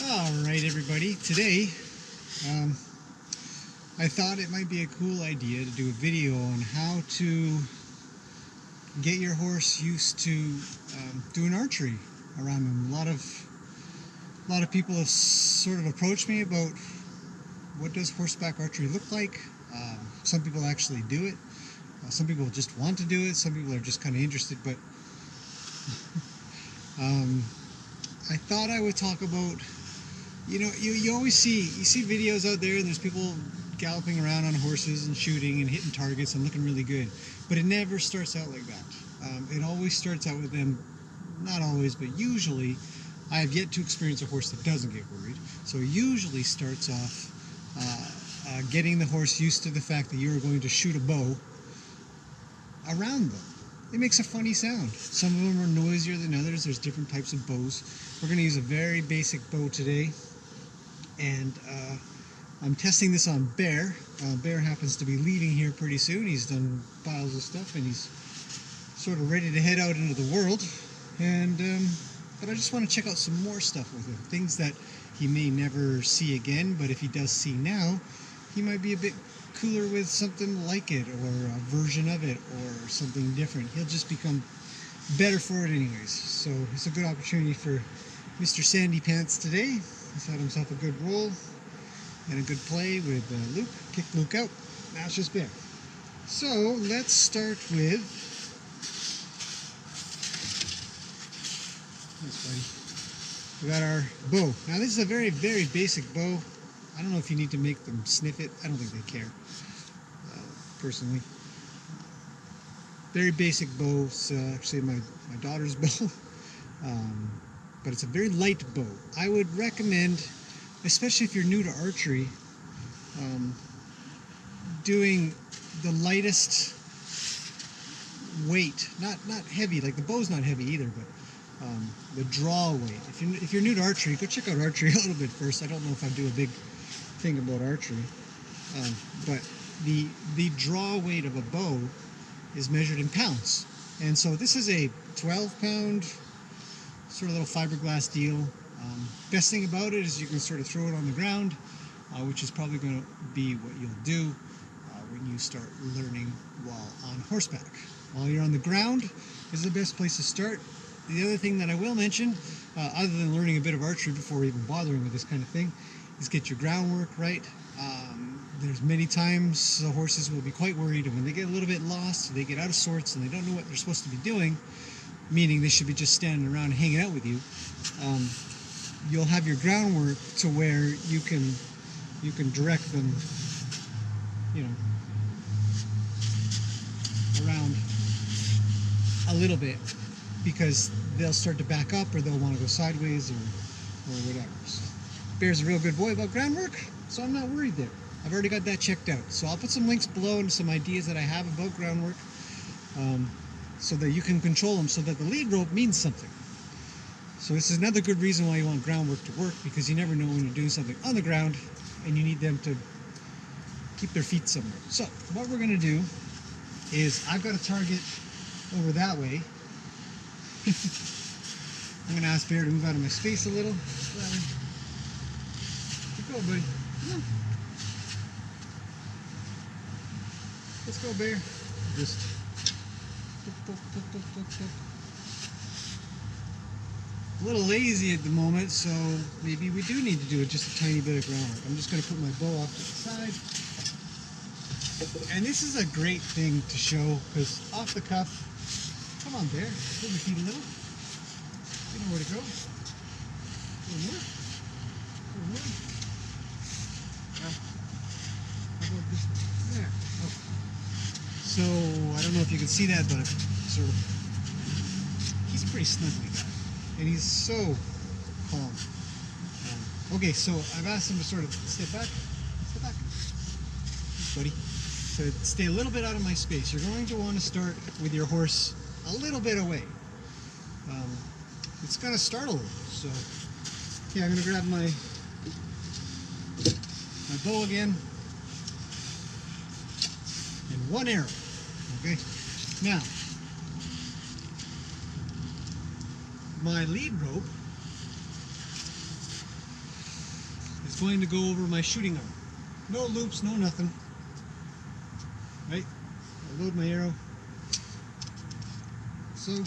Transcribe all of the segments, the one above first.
Alright everybody, today I thought it might be a cool idea to do a video on how to get your horse used to doing archery around him. A lot of people have sort of approached me about what does horseback archery look like. Some people actually do it. Some people just want to do it. Some people are just kind of interested, but I thought I would talk about, you always see videos out there and there's people galloping around on horses and shooting and hitting targets and looking really good, but it never starts out like that. It always starts out with them, not always, but usually. I have yet to experience a horse that doesn't get worried, so it usually starts off getting the horse used to the fact that you're going to shoot a bow around them. It makes a funny sound. Some of them are noisier than others. There's different types of bows. We're going to use a very basic bow today, and I'm testing this on Bear. Bear happens to be leaving here pretty soon. He's done piles of stuff and he's sort of ready to head out into the world, and but I just want to check out some more stuff with him, things that he may never see again, but if he does see now, he might be a bit cooler with something like it, or a version of it, or something different. He'll just become better for it anyways. So it's a good opportunity for Mr. Sandy Pants today. He's had himself a good roll and a good play with Luke. Kicked Luke out. Now it's just Bear. So let's start with this, buddy. We got our bow. Now this is a very, very basic bow. I don't know if you need to make them sniff it. I don't think they care, personally. Very basic bow. It's actually my daughter's bow. But it's a very light bow. I would recommend, especially if you're new to archery, doing the lightest weight. Not heavy, like the bow's not heavy either, but the draw weight. If you're new to archery, go check out archery a little bit first. I don't know if I do a big thing about archery, but the draw weight of a bow is measured in pounds, and so this is a 12-pound sort of little fiberglass deal. Best thing about it is you can sort of throw it on the ground, which is probably going to be what you'll do when you start learning while on horseback. While you're on the ground is the best place to start. The other thing that I will mention, other than learning a bit of archery before even bothering with this kind of thing, is get your groundwork right. There's many times the horses will be quite worried, and when they get a little bit lost, they get out of sorts and they don't know what they're supposed to be doing, meaning they should be just standing around hanging out with you. You'll have your groundwork to where you can direct them, around a little bit, because they'll start to back up, or they'll want to go sideways, or whatever. So, Bear's a real good boy about groundwork, so I'm not worried there. I've already got that checked out. So I'll put some links below and some ideas that I have about groundwork, so that you can control them, so that the lead rope means something. So this is another good reason why you want groundwork to work, because you never know when you're doing something on the ground and you need them to keep their feet somewhere. So what we're going to do is, I've got a target over that way. I'm going to ask Bear to move out of my space a little. Keep going, buddy. Come on. Let's go, Bear. Just a little lazy at the moment, so maybe we do need to do just a tiny bit of groundwork. I'm just going to put my bow off to the side. And this is a great thing to show, because off the cuff, come on, Bear, move your feet a little. You know where to go. A little more. A little more. How about this one? There. Okay. So, I don't know if you can see that, but sort of, he's a pretty snuggly guy. And he's so calm. Okay, so I've asked him to sort of step back. Step back. Thanks, buddy. So stay a little bit out of my space. You're going to want to start with your horse a little bit away. It's going to startle him. So, yeah, I'm going to grab my bow again. And one arrow. Okay? Now, my lead rope going to go over my shooting arm. No loops, no nothing. Right? I load my arrow. So,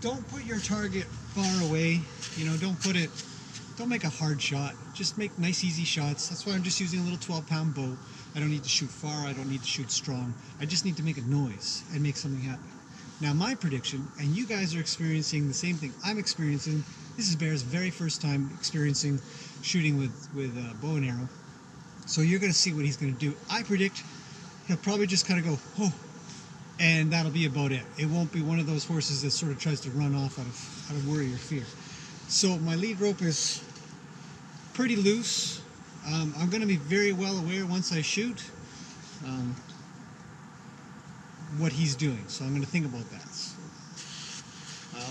don't put your target far away. You know, don't make a hard shot. Just make nice, easy shots. That's why I'm just using a little 12-pound bow. I don't need to shoot far. I don't need to shoot strong. I just need to make a noise and make something happen. Now, my prediction, and you guys are experiencing the same thing I'm experiencing. This is Bear's very first time experiencing shooting with bow and arrow. So you're going to see what he's going to do. I predict he'll probably just kind of go, oh, and that'll be about it. It won't be one of those horses that sort of tries to run off out of worry or fear. So my lead rope is pretty loose. I'm going to be very well aware once I shoot what he's doing. So I'm going to think about that. So,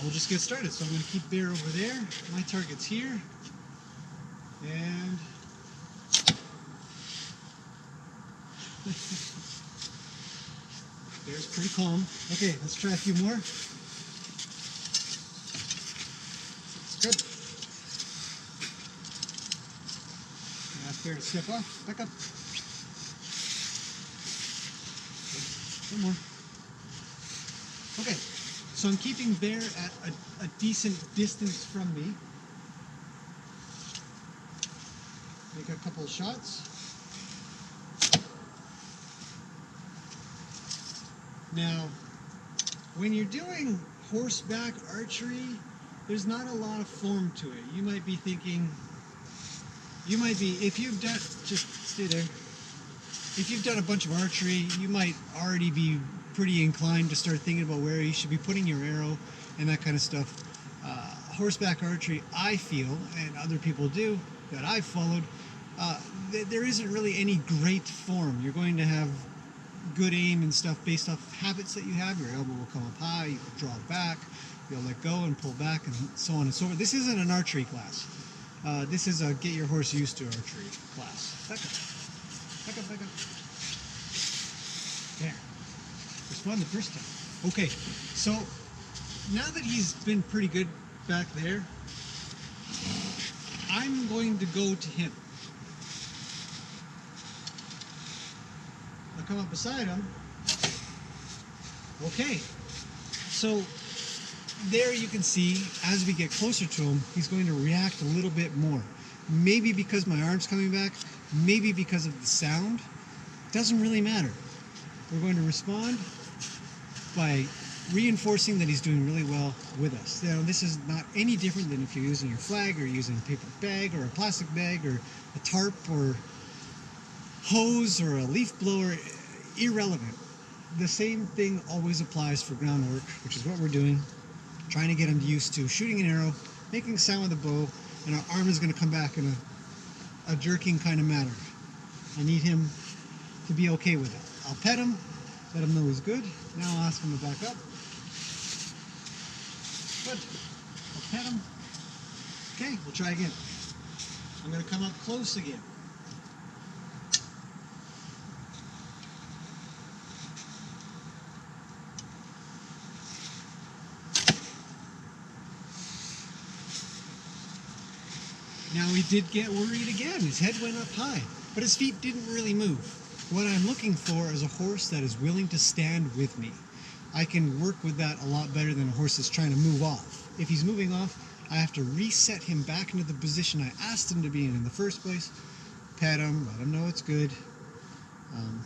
we'll just get started. So I'm going to keep Bear over there. My target's here. And Bear's pretty calm. Okay, let's try a few more. That's good. Ask Bear to step off. Back up. Good. One more. Okay, so I'm keeping Bear at a decent distance from me. Make a couple of shots. Now, when you're doing horseback archery, there's not a lot of form to it. You might be thinking, if you've done, just stay there. If you've done a bunch of archery, you might already be pretty inclined to start thinking about where you should be putting your arrow and that kind of stuff. Horseback archery, I feel, and other people do, that I've followed, there isn't really any great form. You're going to have good aim and stuff based off habits that you have. Your elbow will come up high, you'll draw it back, you'll let go and pull back, and so on and so forth. This isn't an archery class. This is a get your horse used to archery class. Back up. Back up, back up. There. Respond the first time. Okay, so now that he's been pretty good back there, I'm going to go to him. I'll come up beside him. Okay, so there you can see, as we get closer to him, he's going to react a little bit more. Maybe because my arm's coming back, maybe because of the sound. Doesn't really matter. We're going to respond by reinforcing that he's doing really well with us. Now, this is not any different than if you're using your flag or using a paper bag or a plastic bag or a tarp or hose or a leaf blower. Irrelevant. The same thing always applies for groundwork, which is what we're doing. Trying to get him used to shooting an arrow, making a sound with the bow, and our arm is going to come back in a jerking kind of manner. I need him to be okay with it. I'll pet him, let him know he's good. Now I'll ask him to back up. Good. I'll pet him. Okay, we'll try again. I'm going to come up close again. Now he did get worried again. His head went up high, but his feet didn't really move. What I'm looking for is a horse that is willing to stand with me. I can work with that a lot better than a horse that's trying to move off. If he's moving off, I have to reset him back into the position I asked him to be in the first place. Pet him, let him know it's good. And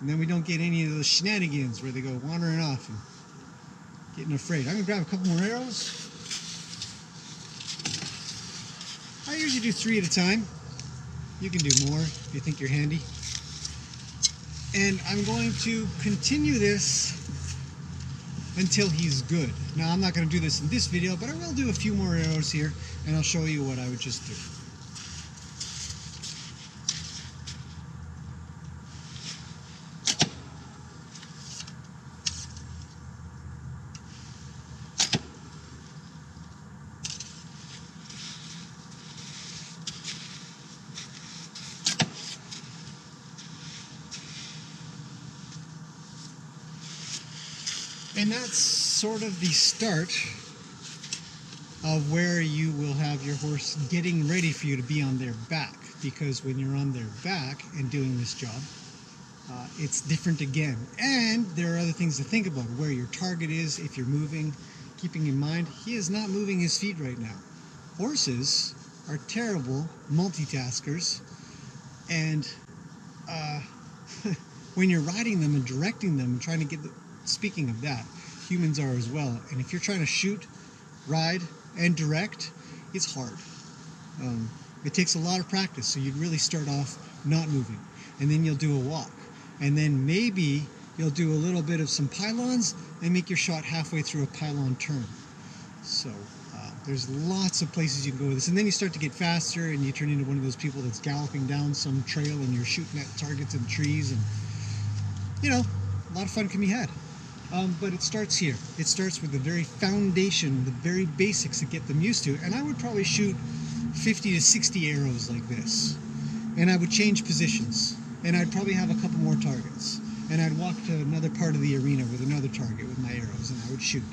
then we don't get any of those shenanigans where they go wandering off and getting afraid. I'm gonna grab a couple more arrows. I usually do 3 at a time. You can do more if you think you're handy. And I'm going to continue this until he's good. Now, I'm not going to do this in this video, but I will do a few more arrows here, and I'll show you what I would just do. And that's sort of the start of where you will have your horse getting ready for you to be on their back, because when you're on their back and doing this job, it's different again. And there are other things to think about, where your target is, if you're moving, keeping in mind he is not moving his feet right now. Horses are terrible multitaskers, and when you're riding them and directing them and trying to get the, speaking of that, humans are as well. And if you're trying to shoot, ride, and direct, it's hard. It takes a lot of practice. So you'd really start off not moving, and then you'll do a walk, and then maybe you'll do a little bit of some pylons and make your shot halfway through a pylon turn. So there's lots of places you can go with this, and then you start to get faster and you turn into one of those people that's galloping down some trail and you're shooting at targets and trees, and you know, a lot of fun can be had. But it starts here. It starts with the very foundation, the very basics to get them used to. And I would probably shoot 50 to 60 arrows like this. And I would change positions. And I'd probably have a couple more targets. And I'd walk to another part of the arena with another target with my arrows, and I would shoot.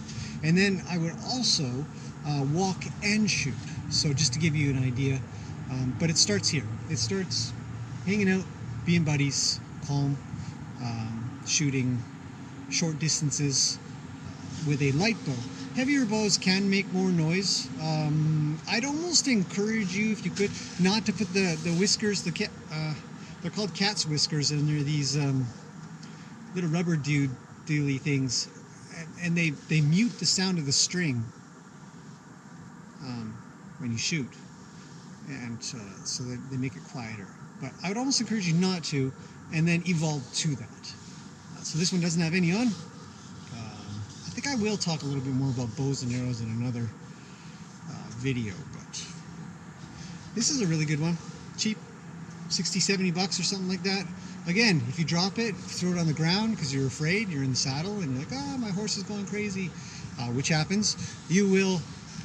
And then I would also walk and shoot. So just to give you an idea. But it starts here. It starts hanging out, being buddies, calm, shooting short distances with a light bow. Heavier bows can make more noise. I'd almost encourage you, if you could, not to put the whiskers, they're called cat's whiskers, and they're these little rubber doily things, and they mute the sound of the string when you shoot, and so they make it quieter. But I would almost encourage you not to, and then evolve to that. So this one doesn't have any on. I think I will talk a little bit more about bows and arrows in another video, but this is a really good one. Cheap, 60, 70 bucks or something like that. Again, if you drop it, throw it on the ground because you're afraid, you're in the saddle, and you're like, oh, my horse is going crazy, which happens, you will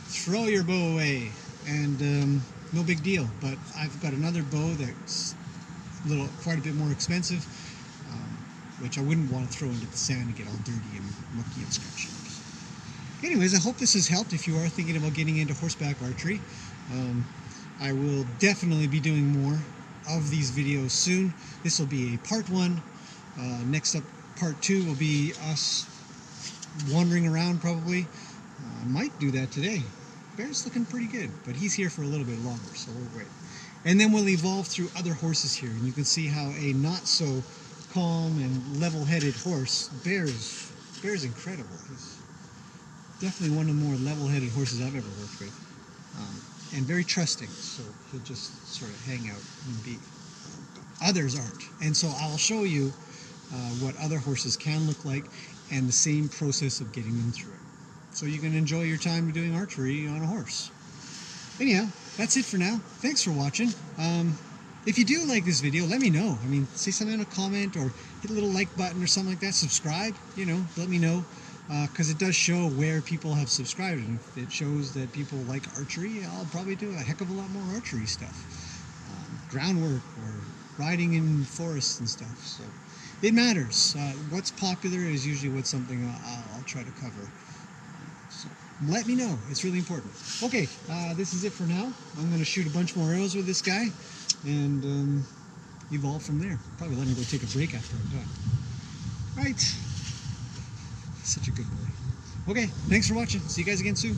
throw your bow away, and no big deal. But I've got another bow that's quite a bit more expensive, which I wouldn't want to throw into the sand and get all dirty and mucky and scratchy. Anyways, I hope this has helped if you are thinking about getting into horseback archery. I will definitely be doing more of these videos soon. This will be a part 1. Next up, part 2 will be us wandering around probably. I might do that today. Bear's looking pretty good, but he's here for a little bit longer, so we'll wait. And then we'll evolve through other horses here, and you can see how a not so calm and level-headed horse, Bear's incredible. He's definitely one of the more level-headed horses I've ever worked with, and very trusting, so he'll just sort of hang out and be. Others aren't, and so I'll show you what other horses can look like and the same process of getting them through it, so you can enjoy your time doing archery on a horse. Anyhow, that's it for now. Thanks for watching. If you do like this video, let me know. I mean, say something in a comment or hit a little like button or something like that. Subscribe, you know, let me know, because it does show where people have subscribed, and if it shows that people like archery, I'll probably do a heck of a lot more archery stuff, groundwork or riding in forests and stuff. So it matters. What's popular is usually what's something I'll try to cover. So let me know. It's really important. Okay, this is it for now. I'm going to shoot a bunch more arrows with this guy and evolve from there. Probably let him go take a break after I'm done. Right. Such a good boy. Okay, thanks for watching. See you guys again soon.